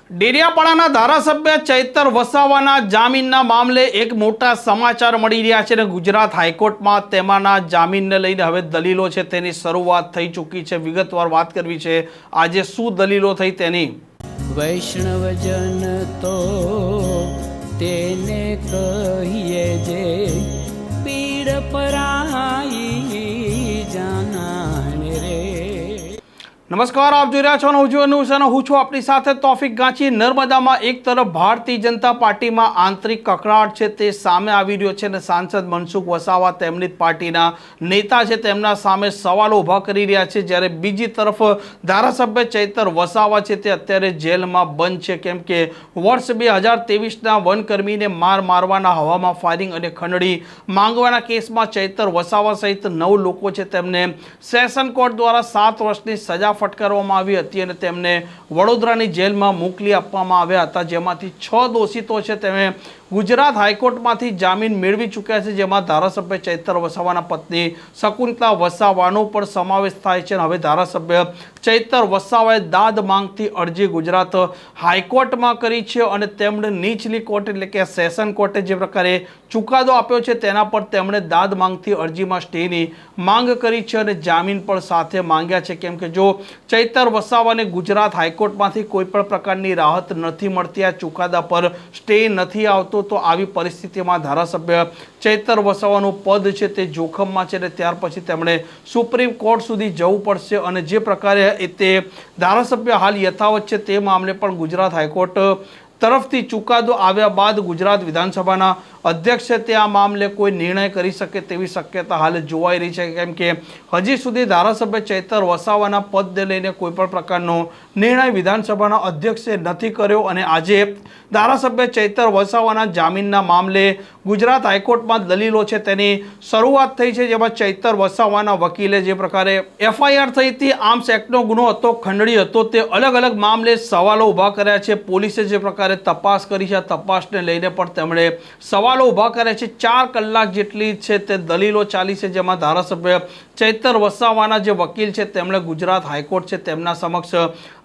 ડેડિયાપાડાના ધારાસભ્ય ચૈતર વસાવાના જામીનના મામલે એક મોટા સમાચાર મળી રહ્યા છે અને ગુજરાત હાઈકોર્ટમાં તેમાંના જામીનને લઈને હવે દલીલો છે તેની શરૂઆત થઈ ચૂકી છે। વિગતવાર વાત કરવી છે આજે શું દલીલો થઈ તેની। વૈષ્ણવજન તો તેને કહીએ જે પીડ પરાઈ જાનાને રે। નમસ્કાર, આપ જોઈ રહ્યા છો નવજીવન ન્યૂઝ અને હું છું આપની સાથે તોફિક ગાંચી। નર્મદામાં એક તરફ ભારતીય જનતા પાર્ટીમાં આંતરિક કકળાટ છે તે સામે આવી રહ્યો છે અને સાંસદ મનસુખ વસાવા તેમની જ પાર્ટીના નેતા છે તેમના સામે સવાલો ઊભા કરી રહ્યા છે, જ્યારે બીજી તરફ ધારાસભ્ય ચૈતર વસાવા છે તે અત્યારે જેલમાં બંધ છે, કેમ કે વર્ષ 2023ના વનકર્મીને મારવાના, હવામાં ફાયરિંગ અને ખંડણી માંગવાના કેસમાં ચૈતર વસાવા સહિત 9 લોકો છે તેમને સેશન કોર્ટ દ્વારા 7 વર્ષની સજા ફટકારવામાં આવી હતી અને તેમને વડોદરાની જેલમાં મોકલી આપવામાં આવ્યા હતા, જેમાંથી 6 દોષિતો છે તેમને ગુજરાત હાઈકોર્ટમાંથી જામીન મેળવી ચૂક્યા છે, જેમાં ધારાસભ્ય ચૈતર વસાવાના પત્ની શકુંતલા વસાવાનો પણ સમાવેશ થાય છે। હવે ધારાસભ્ય ચૈતર વસાવાએ દાદ માંગતી અરજી ગુજરાત હાઈકોર્ટમાં કરી છે અને તેમણે નીચલી કોર્ટ એટલે કે સેશન કોર્ટે જે પ્રકારે ચુકાદો આપ્યો છે તેના પર તેમણે દાદ માંગતી અરજીમાં સ્ટેની માંગ કરી છે અને જામીન પણ સાથે માંગ્યા છે, કેમ કે જો ચૈતર વસાવાને ગુજરાત હાઈકોર્ટમાંથી કોઈ પણ પ્રકારની રાહત નથી મળતી, આ ચુકાદા પર સ્ટે નથી આવતો, તો આવી પરિસ્થિતિમાં ધારાસભ્ય ચૈતર વસાવાનું પદ છે તે જોખમમાં છે અને ત્યાર પછી તેમણે સુપ્રીમ કોર્ટ સુધી જવું પડશે અને જે પ્રકારે તે ધારાસભ્ય હાલ યથાવત છે તે મામલે પણ ગુજરાત હાઈકોર્ટ તરફથી ચુકાદો આવ્યા બાદ ગુજરાત વિધાનસભાના અધ્યક્ષ છે તે આ મામલે કોઈ નિર્ણય કરી શકે તેવી શક્યતા હાલ જોવાઈ રહી છે, કેમ કે હજી સુધી ધારાસભ્ય ચૈતર વસાવાના પદને લઈને કોઈ પણ પ્રકારનો નિર્ણય વિધાનસભાના અધ્યક્ષે નથી કર્યો અને આજે ધારાસભ્ય ચૈતર વસાવાના જામીનના મામલે ગુજરાત હાઈકોર્ટમાં દલીલો છે તેની શરૂઆત થઈ છે, જેમાં ચૈતર વસાવાના વકીલે જે પ્રકારે FIR થઈ હતી, આર્મ્સ એક્ટનો ગુનો હતો, ખંડણી હતો, તે અલગ અલગ મામલે સવાલો ઊભા કર્યા છે। પોલીસે જે પ્રકારે તપાસ કરી છે, તપાસને લઈને પણ તેમણે સવાલો ઊભા કર્યા છે। 4 કલાક જેટલી છે તે દલીલો ચાલી છે, જેમાં ધારાસભ્ય ચૈતર વસાવાના જે વકીલ છે તેમણે ગુજરાત હાઈકોર્ટ છે તેમના સમક્ષ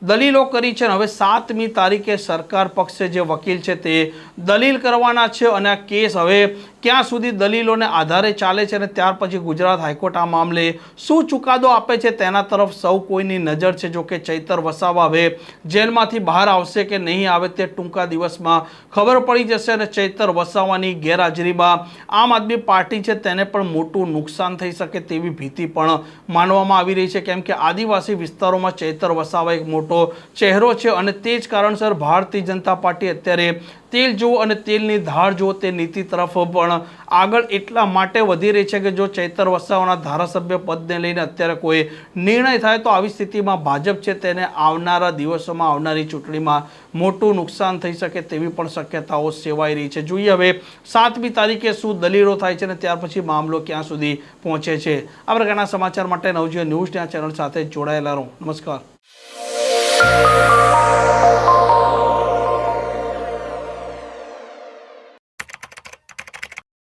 દલીલો કરી છે અને હવે 7મી તારીખે સરકાર પક્ષે જે વકીલ છે તે દલીલ કરવાના છે અને આ કેસ હવે ક્યાં સુધી દલીલોને આધારે ચાલે છે અને ત્યાર પછી ગુજરાત હાઈકોર્ટ આ મામલે શું ચુકાદો આપે છે તેના તરફ સૌ કોઈની નજર છે। જો કે ચૈતર વસાવા હવે જેલમાંથી બહાર આવશે કે નહીં આવે તે ટૂંકા દિવસમાં ખબર પડી જશે અને ચૈતર વસાવાની ગેરહાજરીમાં આમ આદમી પાર્ટી છે તેને પણ મોટું નુકસાન થઈ શકે તેવી ભીતિ પણ માનવામાં આવી રહી છે, કેમ કે આદિવાસી વિસ્તારોમાં ચૈતર વસાવા એક મોટો ચહેરો છે અને તે જ કારણસર ભારતીય જનતા પાર્ટી અત્યારે તેલ જુઓ અને તેલની ધાર જુઓ તે નીતિ તરફ પણ આગળ એટલા માટે વધી રહી છે કે જો ચૈતર વસાવાના ધારાસભ્ય પદને લઈને અત્યારે કોઈ નિર્ણય થાય તો આવી સ્થિતિમાં ભાજપ છે તેને આવનારા દિવસોમાં આવનારી ચૂંટણીમાં મોટું નુકસાન થઈ શકે તેવી પણ શક્યતાઓ સેવાઈ રહી છે। જોઈએ હવે 7મી તારીખે શું દલીલો થાય છે અને ત્યાર પછી મામલો ક્યાં સુધી પહોંચે છે। આ પ્રકારના સમાચાર માટે નવજીવન ન્યૂઝના ચેનલ સાથે જોડાયેલા રહો। નમસ્કાર।